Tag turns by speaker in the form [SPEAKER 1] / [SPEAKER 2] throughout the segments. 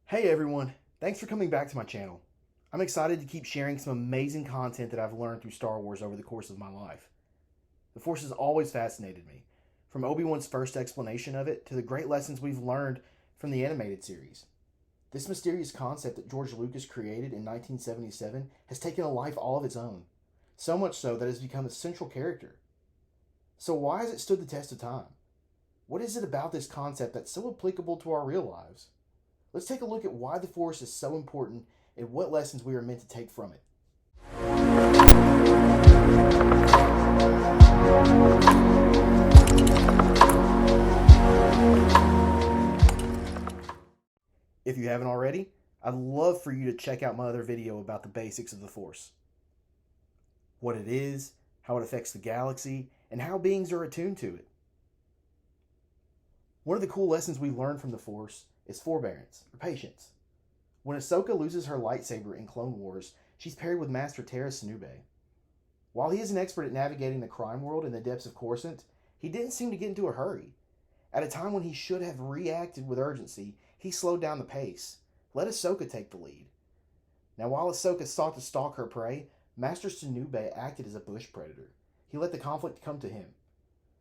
[SPEAKER 1] Hey everyone, thanks for coming back to my channel. I'm excited to keep sharing some amazing content that I've learned through Star Wars over the course of my life. The Force has always fascinated me, from Obi-Wan's first explanation of it to the great lessons we've learned from the animated series. This mysterious concept that George Lucas created in 1977 has taken a life all of its own, so much so that it has become a central character. So why has it stood the test of time? What is it about this concept that's so applicable to our real lives? Let's take a look at why the Force is so important and what lessons we are meant to take from it. If you haven't already, I'd love for you to check out my other video about the basics of the Force. What it is, how it affects the galaxy, and how beings are attuned to it. One of the cool lessons we learned from the Force is forbearance, or patience. When Ahsoka loses her lightsaber in Clone Wars, she's paired with Master Tera Sinube. While he is an expert at navigating the crime world in the depths of Coruscant, he didn't seem to get into a hurry. At a time when he should have reacted with urgency, he slowed down the pace. Let Ahsoka take the lead. Now, while Ahsoka sought to stalk her prey, Master Sinube acted as a bush predator. He let the conflict come to him.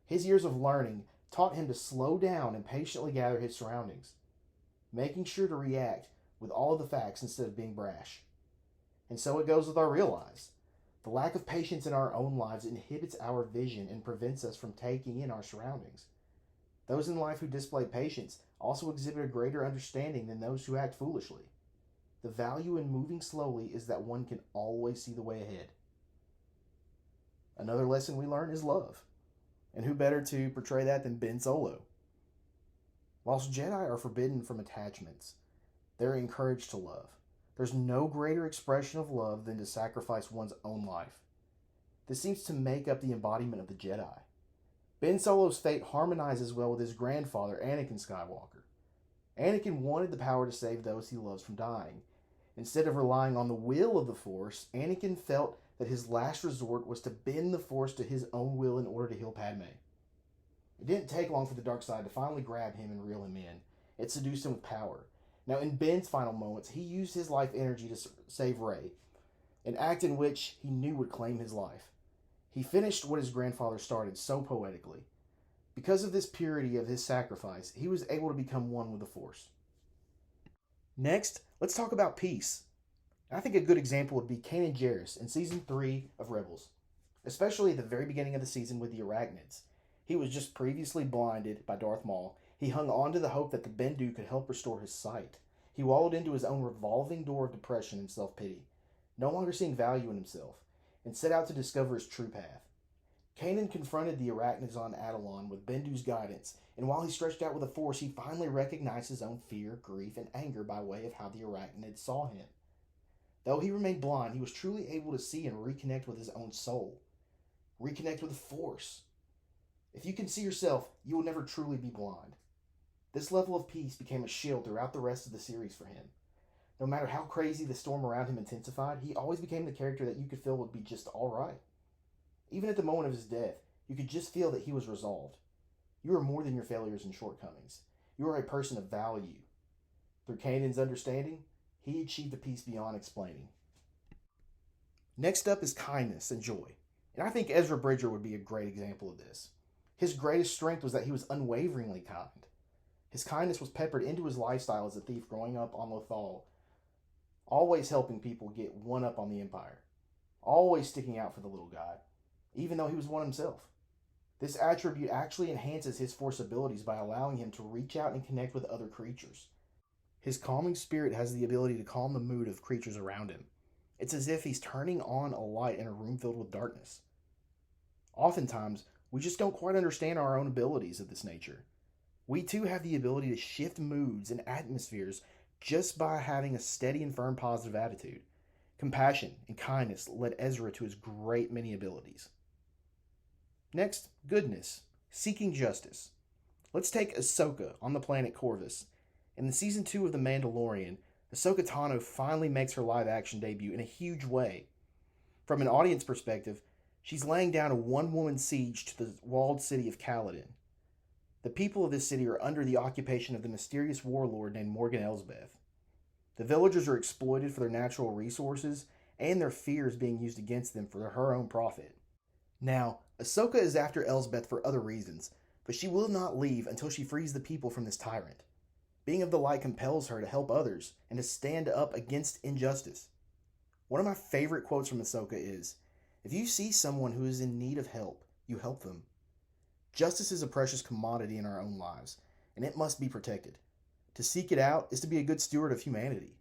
[SPEAKER 1] His years of learning taught him to slow down and patiently gather his surroundings, making sure to react with all of the facts instead of being brash. And so it goes with our real lives. The lack of patience in our own lives inhibits our vision and prevents us from taking in our surroundings. Those in life who display patience also exhibit a greater understanding than those who act foolishly. The value in moving slowly is that one can always see the way ahead. Another lesson we learn is love. And who better to portray that than Ben Solo? Whilst Jedi are forbidden from attachments, they're encouraged to love. There's no greater expression of love than to sacrifice one's own life. This seems to make up the embodiment of the Jedi. Ben Solo's fate harmonizes well with his grandfather, Anakin Skywalker. Anakin wanted the power to save those he loves from dying. Instead of relying on the will of the Force, Anakin felt that his last resort was to bend the Force to his own will in order to heal Padme. It didn't take long for the dark side to finally grab him and reel him in. It seduced him with power. Now, in Ben's final moments, he used his life energy to save Rey, an act in which he knew would claim his life. He finished what his grandfather started so poetically. Because of this purity of his sacrifice, he was able to become one with the Force. Next, let's talk about peace. I think a good example would be Kanan Jarrus in Season 3 of Rebels, especially at the very beginning of the season with the Arachnids. He was just previously blinded by Darth Maul. He hung on to the hope that the Bendu could help restore his sight. He wallowed into his own revolving door of depression and self-pity, no longer seeing value in himself, and set out to discover his true path. Kanan confronted the Arachnids on Atollon with Bendu's guidance, and while he stretched out with the Force, he finally recognized his own fear, grief, and anger by way of how the Arachnids saw him. Though he remained blind, he was truly able to see and reconnect with his own soul. Reconnect with the Force. If you can see yourself, you will never truly be blind. This level of peace became a shield throughout the rest of the series for him. No matter how crazy the storm around him intensified, he always became the character that you could feel would be just alright. Even at the moment of his death, you could just feel that he was resolved. You are more than your failures and shortcomings. You are a person of value. Through Kanan's understanding, he achieved a peace beyond explaining. Next up is kindness and joy. And I think Ezra Bridger would be a great example of this. His greatest strength was that he was unwaveringly kind. His kindness was peppered into his lifestyle as a thief growing up on Lothal, always helping people get one up on the Empire, always sticking out for the little guy, even though he was one himself. This attribute actually enhances his Force abilities by allowing him to reach out and connect with other creatures. His calming spirit has the ability to calm the mood of creatures around him. It's as if he's turning on a light in a room filled with darkness. Oftentimes, we just don't quite understand our own abilities of this nature. We too have the ability to shift moods and atmospheres just by having a steady and firm positive attitude. Compassion and kindness led Ezra to his great many abilities. Next, goodness, seeking justice. Let's take Ahsoka on the planet Corvus. In the Season 2 of The Mandalorian, Ahsoka Tano finally makes her live-action debut in a huge way. From an audience perspective, she's laying down a one-woman siege to the walled city of Kaladin. The people of this city are under the occupation of the mysterious warlord named Morgan Elsbeth. The villagers are exploited for their natural resources, and their fear is being used against them for her own profit. Now, Ahsoka is after Elsbeth for other reasons, but she will not leave until she frees the people from this tyrant. Being of the light compels her to help others and to stand up against injustice. One of my favorite quotes from Ahsoka is, "If you see someone who is in need of help, you help them." Justice is a precious commodity in our own lives, and it must be protected. To seek it out is to be a good steward of humanity.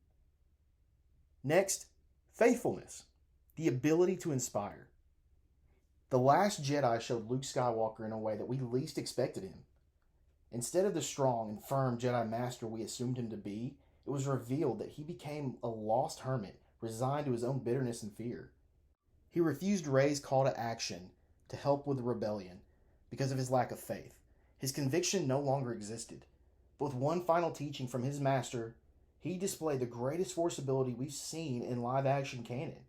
[SPEAKER 1] Next, faithfulness, the ability to inspire. The Last Jedi showed Luke Skywalker in a way that we least expected him. Instead of the strong and firm Jedi Master we assumed him to be, it was revealed that he became a lost hermit, resigned to his own bitterness and fear. He refused Rey's call to action to help with the rebellion because of his lack of faith. His conviction no longer existed. But with one final teaching from his master, he displayed the greatest force ability we've seen in live-action canon.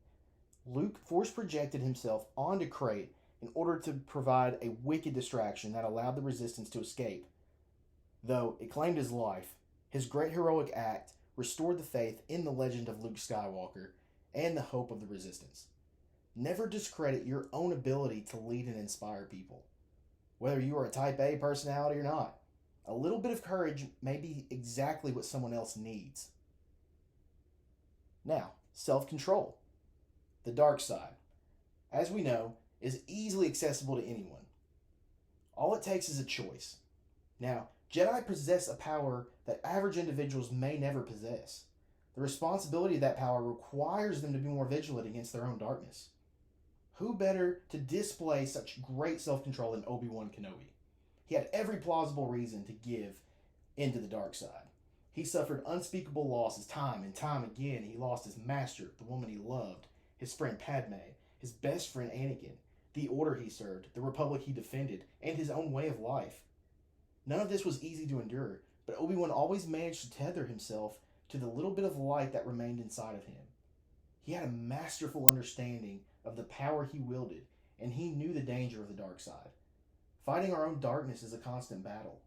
[SPEAKER 1] Luke force-projected himself onto Crate in order to provide a wicked distraction that allowed the Resistance to escape. Though it claimed his life, his great heroic act restored the faith in the legend of Luke Skywalker and the hope of the Resistance. Never discredit your own ability to lead and inspire people. Whether you are a Type A personality or not, a little bit of courage may be exactly what someone else needs. Now, self-control. The dark side, as we know, is easily accessible to anyone. All it takes is a choice. Now, Jedi possess a power that average individuals may never possess. The responsibility of that power requires them to be more vigilant against their own darkness. Who better to display such great self-control than Obi-Wan Kenobi? He had every plausible reason to give into the dark side. He suffered unspeakable losses time and time again. He lost his master, the woman he loved, his friend Padme, his best friend Anakin, the order he served, the republic he defended, and his own way of life. None of this was easy to endure, but Obi-Wan always managed to tether himself to the little bit of light that remained inside of him. He had a masterful understanding of the power he wielded, and he knew the danger of the dark side. Fighting our own darkness is a constant battle.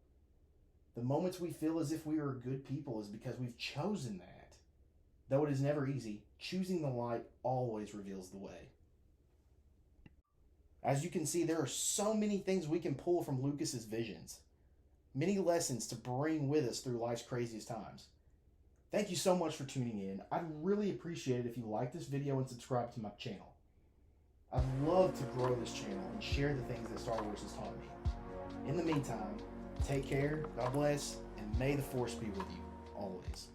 [SPEAKER 1] The moments we feel as if we are good people is because we've chosen that. Though it is never easy, choosing the light always reveals the way. As you can see, there are so many things we can pull from Lucas's visions. Many lessons to bring with us through life's craziest times. Thank you so much for tuning in. I'd really appreciate it if you like this video and subscribe to my channel. I'd love to grow this channel and share the things that Star Wars has taught me. In the meantime, take care, God bless, and may the Force be with you always.